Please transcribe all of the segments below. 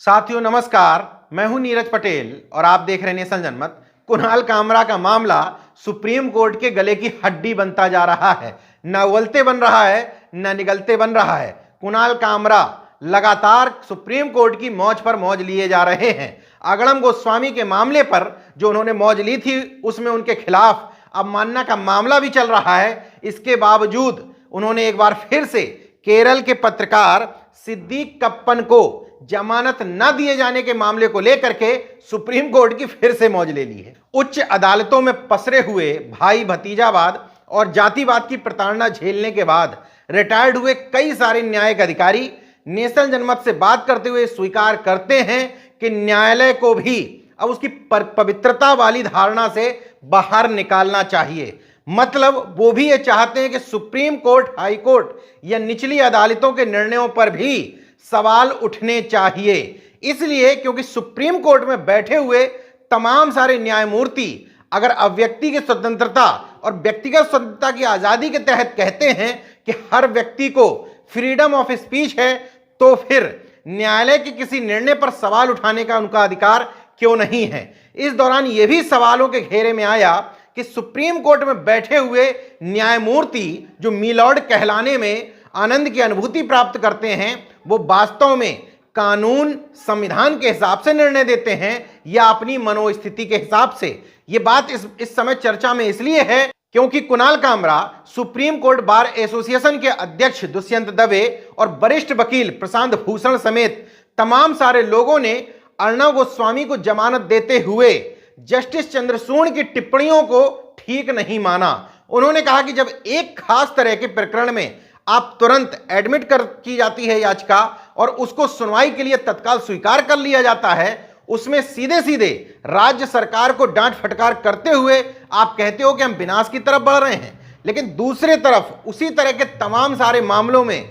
साथियों नमस्कार, मैं हूं नीरज पटेल और आप देख रहे हैं नेशन जनमत। कुणाल कामरा का मामला सुप्रीम कोर्ट के गले की हड्डी बनता जा रहा है। न उगलते बन रहा है न निगलते बन रहा है। कुणाल कामरा लगातार सुप्रीम कोर्ट की मौज पर मौज लिए जा रहे हैं। अगड़म गोस्वामी के मामले पर जो उन्होंने मौज ली थी उसमें उनके खिलाफ अवमानना का मामला भी चल रहा है। इसके बावजूद उन्होंने एक बार फिर से केरल के पत्रकार सिद्दीक कप्पन को जमानत न दिए जाने के मामले को लेकर के सुप्रीम कोर्ट की फिर से मौज ले ली है। उच्च अदालतों में पसरे हुए भाई भतीजावाद और जातिवाद की प्रताड़ना झेलने के बाद रिटायर्ड हुए कई सारे न्यायिक अधिकारी नेशन जनमत से बात करते हुए स्वीकार करते हैं कि न्यायालय को भी अब उसकी पवित्रता वाली धारणा से बाहर निकालना चाहिए। मतलब वो भी ये चाहते हैं कि सुप्रीम कोर्ट, हाई कोर्ट या निचली अदालतों के निर्णयों पर भी सवाल उठने चाहिए। इसलिए क्योंकि सुप्रीम कोर्ट में बैठे हुए तमाम सारे न्यायमूर्ति अगर अव्यक्ति की स्वतंत्रता और व्यक्तिगत स्वतंत्रता की आजादी के तहत कहते हैं कि हर व्यक्ति को फ्रीडम ऑफ स्पीच है, तो फिर न्यायालय के किसी निर्णय पर सवाल उठाने का उनका अधिकार क्यों नहीं है। इस दौरान यह भी सवालों के घेरे में आया कि सुप्रीम कोर्ट में बैठे हुए न्यायमूर्ति जो मिलॉर्ड कहलाने में आनंद की अनुभूति प्राप्त करते हैं, वो वास्तव में कानून संविधान के हिसाब से निर्णय देते हैं या अपनी मनोस्थिति के हिसाब से। ये बात इस समय चर्चा में इसलिए है क्योंकि Kunal Kamra supreme court bar association के अध्यक्ष दुष्यंत दवे और वरिष्ठ वकील प्रशांत भूषण समेत तमाम सारे लोगों ने अर्णव गोस्वामी को जमानत देते हुए जस्टिस चंद्रचूड़ की टिप्पणियों को ठीक नहीं माना। उन्होंने कहा कि जब एक खास तरह के प्रकरण में आप तुरंत एडमिट की जाती है याचिका और उसको सुनवाई के लिए तत्काल स्वीकार कर लिया जाता है, उसमें सीधे सीधे राज्य सरकार को डांट फटकार करते हुए आप कहते हो कि हम विनाश की तरफ बढ़ रहे हैं। लेकिन दूसरी तरफ उसी तरह के तमाम सारे मामलों में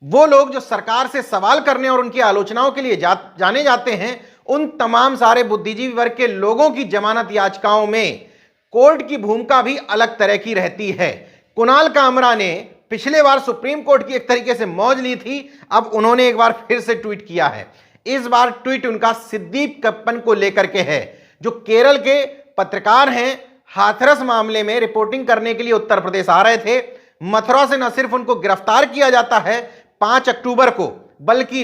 वो लोग जो सरकार से सवाल करने और उनकी आलोचनाओं के लिए जाने जाते हैं, उन तमाम सारे बुद्धिजीवी वर्ग के लोगों की जमानत याचिकाओं में कोर्ट की भूमिका भी अलग तरह की रहती है। कुणाल कामरा ने पिछले बार सुप्रीम कोर्ट की एक तरीके से मौज ली थी, अब उन्होंने एक बार फिर से ट्वीट किया है। इस बार ट्वीट उनका सिद्दीक कप्पन को लेकर के है, जो केरल के पत्रकार हैं। हाथरस मामले में रिपोर्टिंग करने के लिए उत्तर प्रदेश आ रहे थे। मथुरा से न सिर्फ उनको गिरफ्तार किया जाता है 5 अक्टूबर को, बल्कि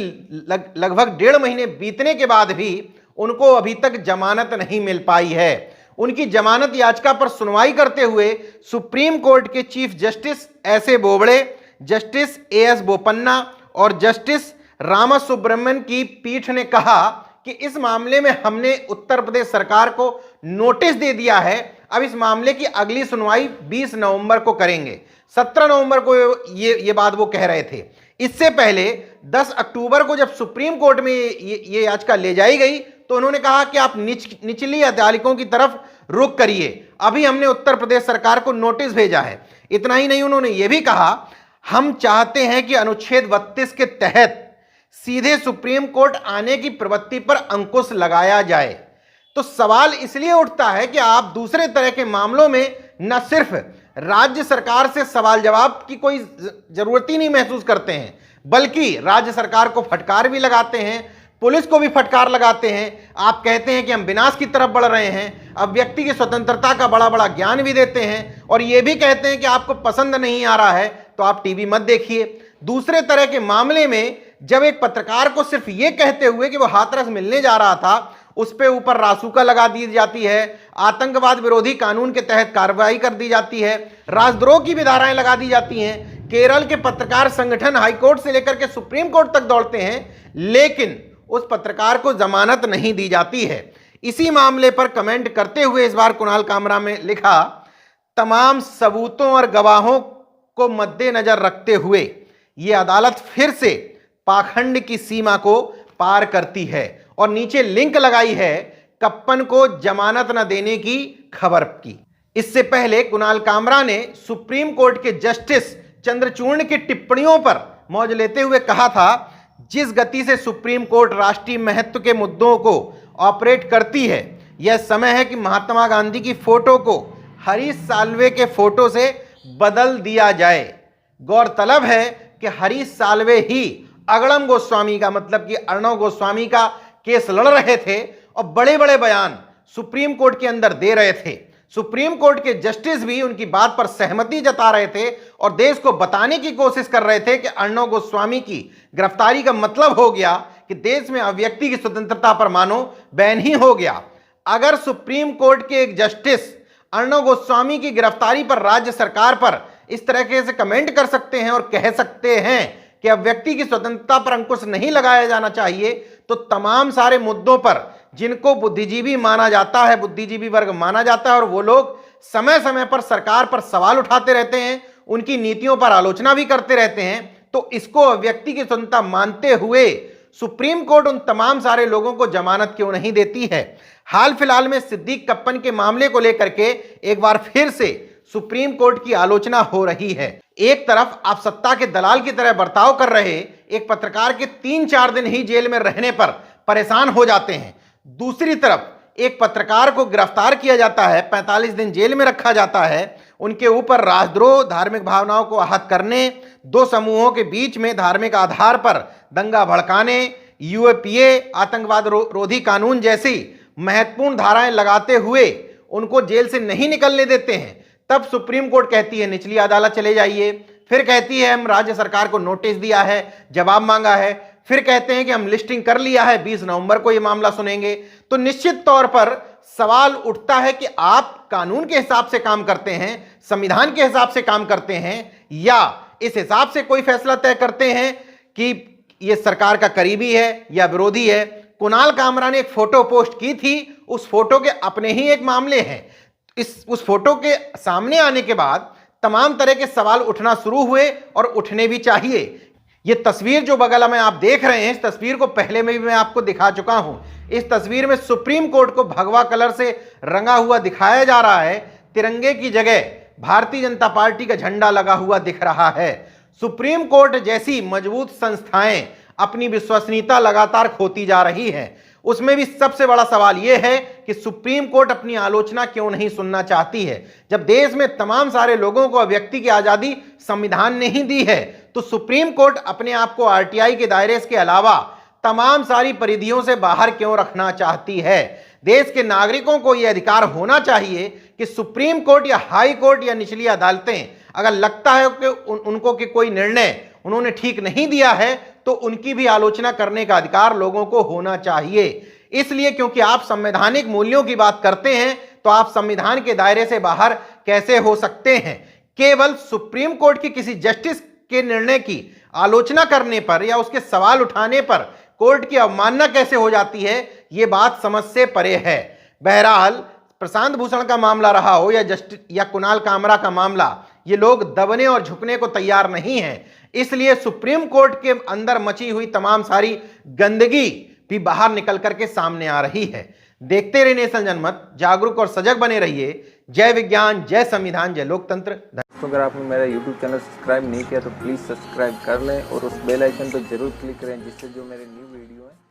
लगभग 1.5 महीने बीतने के बाद भी उनको अभी तक जमानत नहीं मिल पाई है। उनकी जमानत याचिका पर सुनवाई करते हुए सुप्रीम कोर्ट के chief justice S A Bobde, justice A S Bopanna और जस्टिस रामासुब्रमण्यन की पीठ ने कहा कि इस मामले में हमने उत्तर प्रदेश सरकार को नोटिस दे दिया है। अब इस मामले की अगली सुनवाई 20 नवंबर को करेंगे। 17 नवंबर को ये बात वो कह रहे थे। इससे पहले 10 अक्टूबर को जब सुप्रीम कोर्ट में ये याचिका ले जाई गई तो उन्होंने कहा कि आप निचली अदालतों की तरफ रुख करिए, अभी हमने उत्तर प्रदेश सरकार को नोटिस भेजा है। इतना ही नहीं, उन्होंने ये भी कहा हम चाहते हैं कि अनुच्छेद 32 के तहत सीधे सुप्रीम कोर्ट आने की प्रवृत्ति पर अंकुश लगाया जाए। तो सवाल इसलिए उठता है कि आप दूसरे तरह के मामलों में न सिर्फ राज्य सरकार से सवाल जवाब की कोई जरूरत ही नहीं महसूस करते हैं, बल्कि राज्य सरकार को फटकार भी लगाते हैं, पुलिस को भी फटकार लगाते हैं। आप कहते हैं कि हम विनाश की तरफ बढ़ रहे हैं। अब व्यक्ति की स्वतंत्रता का बड़ा बड़ा ज्ञान भी देते हैं और ये भी कहते हैं कि आपको पसंद नहीं आ रहा है तो आप टीवी मत देखिए। दूसरे तरह के मामले में जब एक पत्रकार को सिर्फ ये कहते हुए कि वो हाथरस मिलने जा रहा था, उस पे ऊपर रासुका लगा दी जाती है, आतंकवाद विरोधी कानून के तहत कार्रवाई कर दी जाती है, राजद्रोह की भी धाराएं लगा दी जाती हैं। केरल के पत्रकार संगठन हाईकोर्ट से लेकर के सुप्रीम कोर्ट तक दौड़ते हैं, लेकिन उस पत्रकार को जमानत नहीं दी जाती है। इसी मामले पर कमेंट करते हुए इस बार कुणाल कामरा में लिखा, तमाम सबूतों और गवाहों को मद्देनजर रखते हुए यह अदालत फिर से पाखंड की सीमा को पार करती है, और नीचे लिंक लगाई है कप्पन को जमानत न देने की खबर की। इससे पहले कुणाल कामरा ने सुप्रीम कोर्ट के जस्टिस चंद्रचूड़ की टिप्पणियों पर मौज लेते हुए कहा था, जिस गति से सुप्रीम कोर्ट राष्ट्रीय महत्व के मुद्दों को ऑपरेट करती है, यह समय है कि महात्मा गांधी की फोटो को हरीश साल्वे के फोटो से बदल दिया जाए। गौरतलब है कि हरीश साल्वे ही अगड़म गोस्वामी का, मतलब कि अर्णव गोस्वामी का केस लड़ रहे थे और बड़े बड़े बयान सुप्रीम कोर्ट के अंदर दे रहे थे। सुप्रीम कोर्ट के जस्टिस भी उनकी बात पर सहमति जता रहे थे और देश को बताने की कोशिश कर रहे थे कि अर्णव गोस्वामी की गिरफ्तारी का मतलब हो गया कि देश में अभिव्यक्ति की स्वतंत्रता पर मानो बैन ही हो गया। अगर सुप्रीम कोर्ट के एक जस्टिस अर्णव गोस्वामी की गिरफ्तारी पर राज्य सरकार पर इस तरीके से कमेंट कर सकते हैं और कह सकते हैं कि अभिव्यक्ति की स्वतंत्रता पर अंकुश नहीं लगाया जाना चाहिए, तो तमाम सारे मुद्दों पर जिनको बुद्धिजीवी माना जाता है, बुद्धिजीवी वर्ग माना जाता है, और वो लोग समय समय पर सरकार पर सवाल उठाते रहते हैं, उनकी नीतियों पर आलोचना भी करते रहते हैं, तो इसको अभिव्यक्ति की स्वतंत्रता मानते हुए सुप्रीम कोर्ट उन तमाम सारे लोगों को जमानत क्यों नहीं देती है। हाल फिलहाल में सिद्दीक कप्पन के मामले को लेकर के एक बार फिर से सुप्रीम कोर्ट की आलोचना हो रही है। एक तरफ आप सत्ता के दलाल की तरह बर्ताव कर रहे एक पत्रकार के 3-4 दिन ही जेल में रहने पर परेशान हो जाते हैं, दूसरी तरफ एक पत्रकार को गिरफ्तार किया जाता है, 45 दिन जेल में रखा जाता है, उनके ऊपर राजद्रोह, धार्मिक भावनाओं को आहत करने, दो समूहों के बीच में धार्मिक आधार पर दंगा भड़काने, यूएपीए, आतंकवाद रोधी कानून जैसी महत्वपूर्ण धाराएं लगाते हुए उनको जेल से नहीं निकलने देते हैं। तब सुप्रीम कोर्ट कहती है निचली अदालत चले जाइए, फिर कहती है हम राज्य सरकार को नोटिस दिया है, जवाब मांगा है, फिर कहते हैं कि हम लिस्टिंग कर लिया है, 20 नवंबर को ये मामला सुनेंगे। तो निश्चित तौर पर सवाल उठता है कि आप कानून के हिसाब से काम करते हैं, संविधान के हिसाब से काम करते हैं, या इस हिसाब से कोई फैसला तय करते हैं कि ये सरकार का करीबी है या विरोधी है। कुणाल कामरा ने एक फोटो पोस्ट की थी, उस फोटो के अपने ही एक मामले हैं। उस फोटो के सामने आने के बाद तमाम तरह के सवाल उठना शुरू हुए और उठने भी चाहिए। ये तस्वीर जो बगल में आप देख रहे हैं, इस तस्वीर को पहले में भी मैं आपको दिखा चुका हूं। इस तस्वीर में सुप्रीम कोर्ट को भगवा कलर से रंगा हुआ दिखाया जा रहा है, तिरंगे की जगह भारतीय जनता पार्टी का झंडा लगा हुआ दिख रहा है। सुप्रीम कोर्ट जैसी मजबूत संस्थाएं अपनी विश्वसनीयता लगातार खोती जा रही है। उसमें भी सबसे बड़ा सवाल यह है कि सुप्रीम कोर्ट अपनी आलोचना क्यों नहीं सुनना चाहती है। जब देश में तमाम सारे लोगों को अभिव्यक्ति की आजादी संविधान ने ही दी है, तो सुप्रीम कोर्ट अपने आप को आरटीआई के दायरे के अलावा तमाम सारी परिधियों से बाहर क्यों रखना चाहती है। देश के नागरिकों को यह अधिकार होना चाहिए कि सुप्रीम कोर्ट या हाई कोर्ट या निचली अदालतें अगर लगता है कि उनको कि कोई निर्णय उन्होंने ठीक नहीं दिया है, तो उनकी भी आलोचना करने का अधिकार लोगों को होना चाहिए। इसलिए क्योंकि आप संवैधानिक मूल्यों की बात करते हैं, तो आप संविधान के दायरे से बाहर कैसे हो सकते हैं। केवल सुप्रीम कोर्ट की किसी जस्टिस के निर्णय की आलोचना करने पर या उसके सवाल उठाने पर कोर्ट की अवमानना कैसे हो जाती है, ये बात समझ से परे है। बहरहाल प्रशांत भूषण का मामला रहा हो या कुणाल कामरा का मामला, ये लोग दबने और झुकने को तैयार नहीं हैं। इसलिए सुप्रीम कोर्ट के अंदर मची हुई तमाम सारी गंदगी भी बाहर निकल करके सामने आ रही है। देखते रहिए नेशन जनमत, जागरूक और सजग बने रहिए। जय विज्ञान, जय संविधान, जय लोकतंत्र। तो अगर आपने मेरा YouTube चैनल सब्सक्राइब नहीं किया तो प्लीज़ सब्सक्राइब कर लें और उस बेल आइकन पर जरूर क्लिक करें, जिससे जो मेरे न्यू वीडियो है